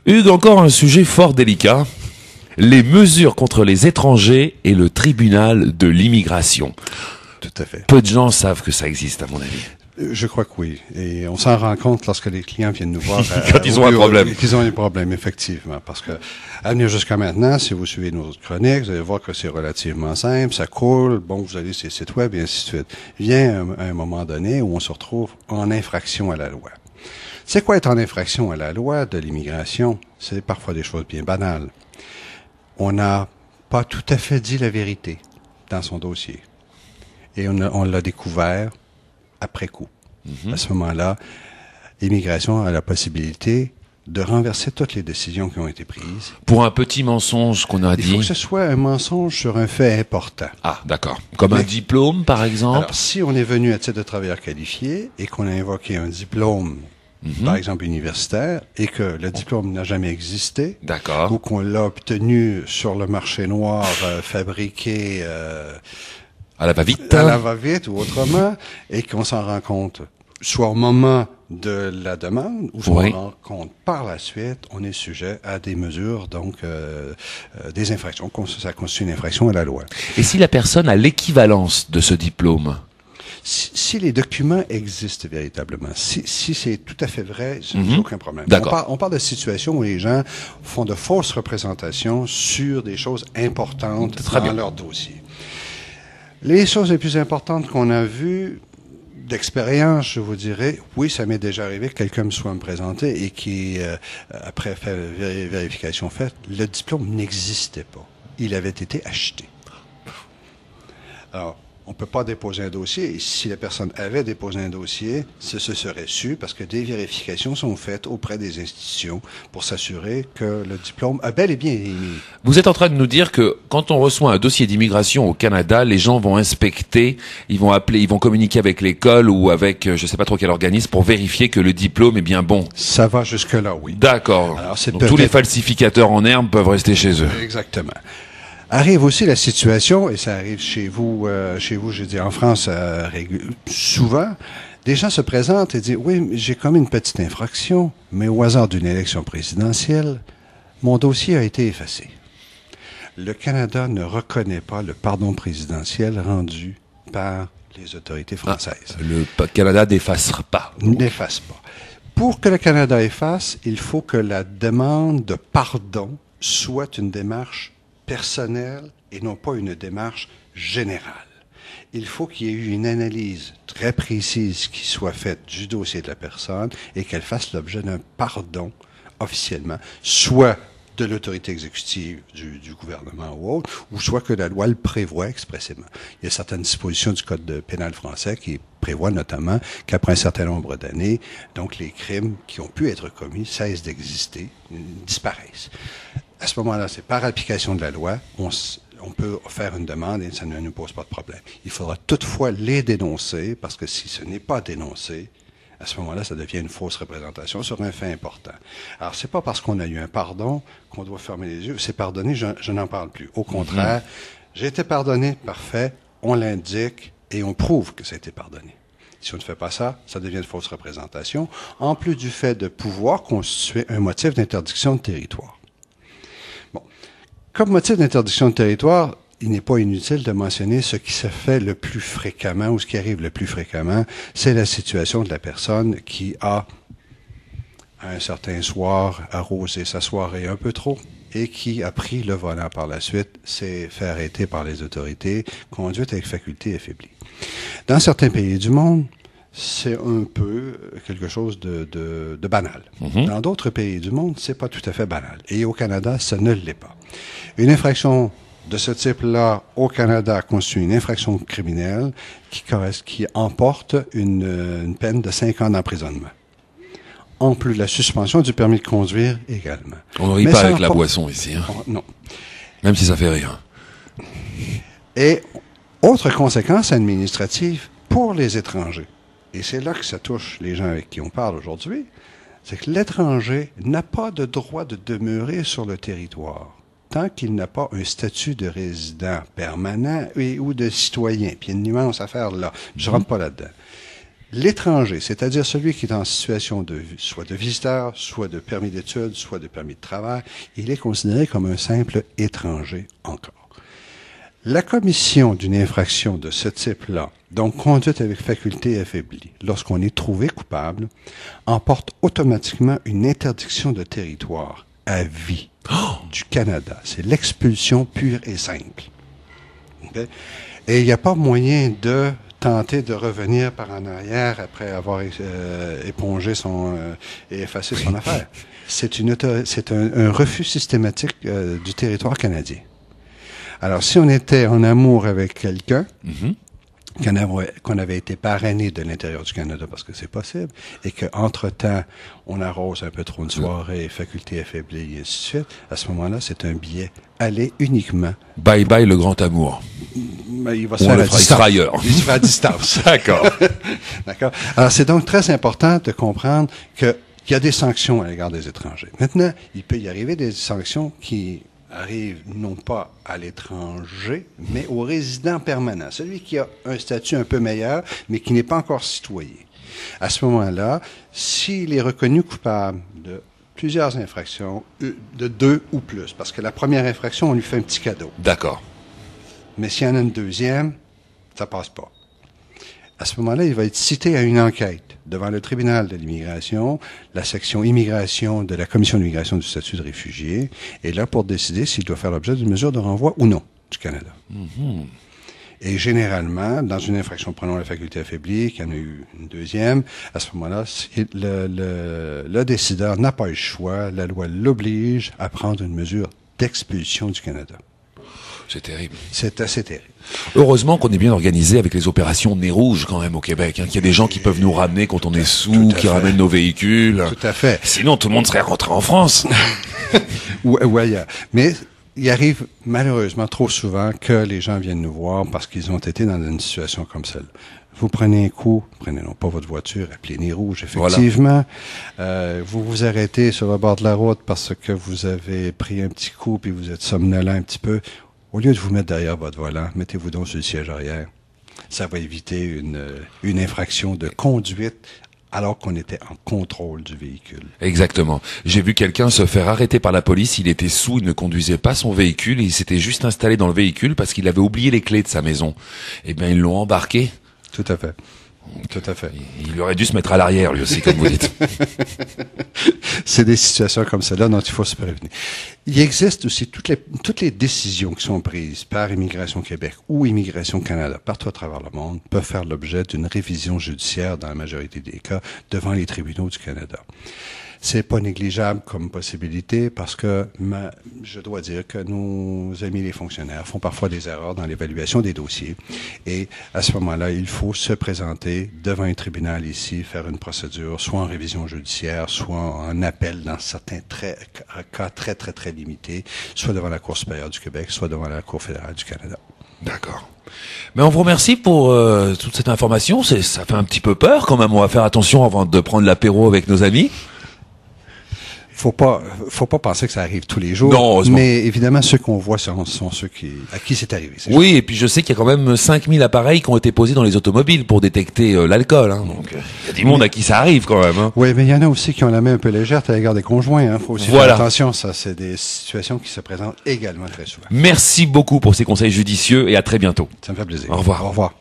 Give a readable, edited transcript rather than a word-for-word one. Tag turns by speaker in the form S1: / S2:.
S1: Hugues, encore un sujet fort délicat. Les mesures contre les étrangers et le tribunal de l'immigration.
S2: Tout à fait.
S1: Peu de gens savent que ça existe, à mon avis.
S2: Je crois que oui. Et on s'en rend compte lorsque les clients viennent nous voir.
S1: Quand ils ont un problème.
S2: Qu'ils ont un problème, effectivement. Parce que, à venir jusqu'à maintenant, si vous suivez nos chroniques, vous allez voir que c'est relativement simple, ça coule, bon, vous allez sur les sites web, et ainsi de suite. Vient un moment donné où on se retrouve en infraction à la loi. C'est quoi être en infraction à la loi de l'immigration? C'est parfois des choses bien banales. On n'a pas tout à fait dit la vérité dans son dossier. Et on l'a découvert après coup. À ce moment-là, l'immigration a la possibilité de renverser toutes les décisions qui ont été prises.
S1: Pour un petit mensonge qu'on a dit.
S2: Il faut que ce soit un mensonge sur un fait important.
S1: Ah, d'accord. Comme un diplôme, par exemple.
S2: Alors, si on est venu à titre de travailleur qualifié et qu'on a invoqué un diplôme, par exemple universitaire, et que le diplôme n'a jamais existé,
S1: d'accord,
S2: ou qu'on l'a obtenu sur le marché noir, fabriqué
S1: à la va-vite,
S2: à la va-vite ou autrement, et qu'on s'en rend compte soit au moment de la demande, ou soit on s'en rend compte par la suite, on est sujet à des mesures, donc des infractions. Ça constitue une infraction à la loi.
S1: Et si la personne a l'équivalence de ce diplôme?
S2: Si les documents existent véritablement, si c'est tout à fait vrai, il n'y a aucun problème. On parle de situations où les gens font de fausses représentations sur des choses importantes dans leur dossier. Les choses les plus importantes qu'on a vues d'expérience, je vous dirais, oui, ça m'est déjà arrivé que quelqu'un me soit présenté et qui, après vérification faite, le diplôme n'existait pas. Il avait été acheté. Alors, on ne peut pas déposer un dossier. Et si la personne avait déposé un dossier, ce serait su parce que des vérifications sont faites auprès des institutions pour s'assurer que le diplôme a bel et bien été émis.
S1: Vous êtes en train de nous dire que quand on reçoit un dossier d'immigration au Canada, les gens vont inspecter, ils vont appeler, ils vont communiquer avec l'école ou avec je ne sais pas trop quel organisme pour vérifier que le diplôme est bien bon.
S2: Ça va jusque-là, oui.
S1: D'accord. Donc tous les falsificateurs en herbe peuvent rester chez eux.
S2: Exactement. Arrive aussi la situation, et ça arrive chez vous, je dis en France, souvent, des gens se présentent et disent, oui, j'ai commis une petite infraction, mais au hasard d'une élection présidentielle, mon dossier a été effacé. Le Canada ne reconnaît pas le pardon présidentiel rendu par les autorités françaises.
S1: Le Canada n'effacera pas.
S2: N'efface pas. Pour que le Canada efface, il faut que la demande de pardon soit une démarche personnelle et non pas une démarche générale. Il faut qu'il y ait eu une analyse très précise qui soit faite du dossier de la personne et qu'elle fasse l'objet d'un pardon officiellement, soit de l'autorité exécutive du gouvernement ou autre, ou soit que la loi le prévoit expressément. Il y a certaines dispositions du Code pénal français qui prévoient notamment qu'après un certain nombre d'années, donc les crimes qui ont pu être commis cessent d'exister, disparaissent. À ce moment-là, c'est par application de la loi, on peut faire une demande et ça ne nous pose pas de problème. Il faudra toutefois les dénoncer, parce que si ce n'est pas dénoncé, à ce moment-là, ça devient une fausse représentation sur un fait important. Alors, c'est pas parce qu'on a eu un pardon qu'on doit fermer les yeux. C'est pardonné, je n'en parle plus. Au contraire, j'ai été pardonné, parfait, on l'indique et on prouve que ça a été pardonné. Si on ne fait pas ça, ça devient une fausse représentation, en plus du fait de pouvoir constituer un motif d'interdiction de territoire. Comme motif d'interdiction de territoire, il n'est pas inutile de mentionner ce qui se fait le plus fréquemment ou ce qui arrive le plus fréquemment, c'est la situation de la personne qui a, à un certain soir, arrosé sa soirée un peu trop et qui a pris le volant par la suite, s'est fait arrêter par les autorités, conduite avec faculté affaiblie. Dans certains pays du monde, c'est un peu quelque chose de banal. Dans d'autres pays du monde, c'est pas tout à fait banal. Et au Canada, ça ne l'est pas. Une infraction de ce type-là au Canada constitue une infraction criminelle qui emporte une peine de 5 ans d'emprisonnement. En plus de la suspension du permis de conduire également.
S1: On ne rit pas avec la boisson ici. Hein?
S2: Non.
S1: Même si ça fait rire.
S2: Et autre conséquence administrative pour les étrangers. Et c'est là que ça touche les gens avec qui on parle aujourd'hui, c'est que l'étranger n'a pas de droit de demeurer sur le territoire tant qu'il n'a pas un statut de résident permanent ou de citoyen. Puis il y a une nuance à faire là. Je ne rentre pas là-dedans. L'étranger, c'est-à-dire celui qui est en situation de soit de visiteur, soit de permis d'études, soit de permis de travail, il est considéré comme un simple étranger encore. La commission d'une infraction de ce type-là, donc conduite avec faculté affaiblie, lorsqu'on est trouvé coupable, emporte automatiquement une interdiction de territoire à vie du Canada. C'est l'expulsion pure et simple. Okay? Et il n'y a pas moyen de tenter de revenir par en arrière après avoir épongé et effacé son affaire. C'est un refus systématique du territoire canadien. Alors, si on était en amour avec quelqu'un, qu'on avait été parrainé de l'intérieur du Canada, parce que c'est possible, et qu'entre-temps, on arrose un peu trop une soirée, faculté affaiblie, et ainsi de suite, à ce moment-là, c'est un billet aller uniquement.
S1: Bye bye le grand amour.
S2: Il va se faire à distance.
S1: Ailleurs.
S2: Il se fait à distance.
S1: D'accord.
S2: D'accord. Alors, c'est donc très important de comprendre qu'il y a des sanctions à l'égard des étrangers. Maintenant, il peut y arriver des sanctions qui arrive non pas à l'étranger, mais au résident permanent, celui qui a un statut un peu meilleur, mais qui n'est pas encore citoyen. À ce moment-là, s'il est reconnu coupable de plusieurs infractions, de 2 ou plus, parce que la première infraction, on lui fait un petit cadeau.
S1: D'accord.
S2: Mais s'il y en a une deuxième, ça passe pas. À ce moment-là, il va être cité à une enquête devant le tribunal de l'immigration, la section immigration de la Commission d'immigration du statut de réfugié, est là pour décider s'il doit faire l'objet d'une mesure de renvoi ou non du Canada. Et généralement, dans une infraction, prenons la faculté affaiblie, qu'il y en a eu une deuxième, à ce moment-là, le décideur n'a pas eu le choix, la loi l'oblige à prendre une mesure d'expulsion du Canada.
S1: C'est terrible.
S2: C'est assez terrible.
S1: Heureusement qu'on est bien organisé avec les opérations Nez Rouge quand même au Québec, qu'il y a des gens qui peuvent nous ramener quand on est sous, qui ramènent nos véhicules.
S2: Tout à fait.
S1: Sinon, tout le monde serait rentré en France.
S2: ou ailleurs. Mais il arrive malheureusement trop souvent que les gens viennent nous voir parce qu'ils ont été dans une situation comme celle. Vous prenez un coup, prenez non pas votre voiture, appelez Nez Rouge, effectivement. Voilà. Vous vous arrêtez sur le bord de la route parce que vous avez pris un petit coup puis vous êtes somnolent un petit peu. Au lieu de vous mettre derrière votre volant, mettez-vous donc sur le siège arrière. Ça va éviter une infraction de conduite alors qu'on était en contrôle du véhicule.
S1: Exactement. J'ai vu quelqu'un se faire arrêter par la police. Il était sous, il ne conduisait pas son véhicule et il s'était juste installé dans le véhicule parce qu'il avait oublié les clés de sa maison. Eh bien, ils l'ont embarqué.
S2: Tout à fait. Tout à fait.
S1: Il aurait dû se mettre à l'arrière, lui aussi, comme vous dites.
S2: C'est des situations comme celle-là dont il faut se prévenir. Il existe aussi toutes les décisions qui sont prises par Immigration Québec ou Immigration Canada, partout à travers le monde, peuvent faire l'objet d'une révision judiciaire dans la majorité des cas devant les tribunaux du Canada. C'est pas négligeable comme possibilité parce que je dois dire que nos amis les fonctionnaires font parfois des erreurs dans l'évaluation des dossiers et à ce moment-là, il faut se présenter devant un tribunal ici, faire une procédure, soit en révision judiciaire, soit en appel dans certains cas très limités, soit devant la Cour supérieure du Québec, soit devant la Cour fédérale du Canada.
S1: D'accord. Mais on vous remercie pour toute cette information. Ça fait un petit peu peur quand même. On va faire attention avant de prendre l'apéro avec nos amis.
S2: Faut pas penser que ça arrive tous les jours.
S1: Non, heureusement.
S2: Mais évidemment, ceux qu'on voit sont ceux à qui c'est arrivé.
S1: Oui, et puis je sais qu'il y a quand même 5000 appareils qui ont été posés dans les automobiles pour détecter l'alcool. Hein. Donc, il y a du monde à qui ça arrive quand même. Hein.
S2: Oui, mais il y en a aussi qui ont la main un peu légère à l'égard des conjoints. Hein. Faut aussi faire attention. Ça, c'est des situations qui se présentent également très souvent.
S1: Merci beaucoup pour ces conseils judicieux et à très bientôt.
S2: Ça me fait plaisir.
S1: Au revoir.
S2: Au revoir.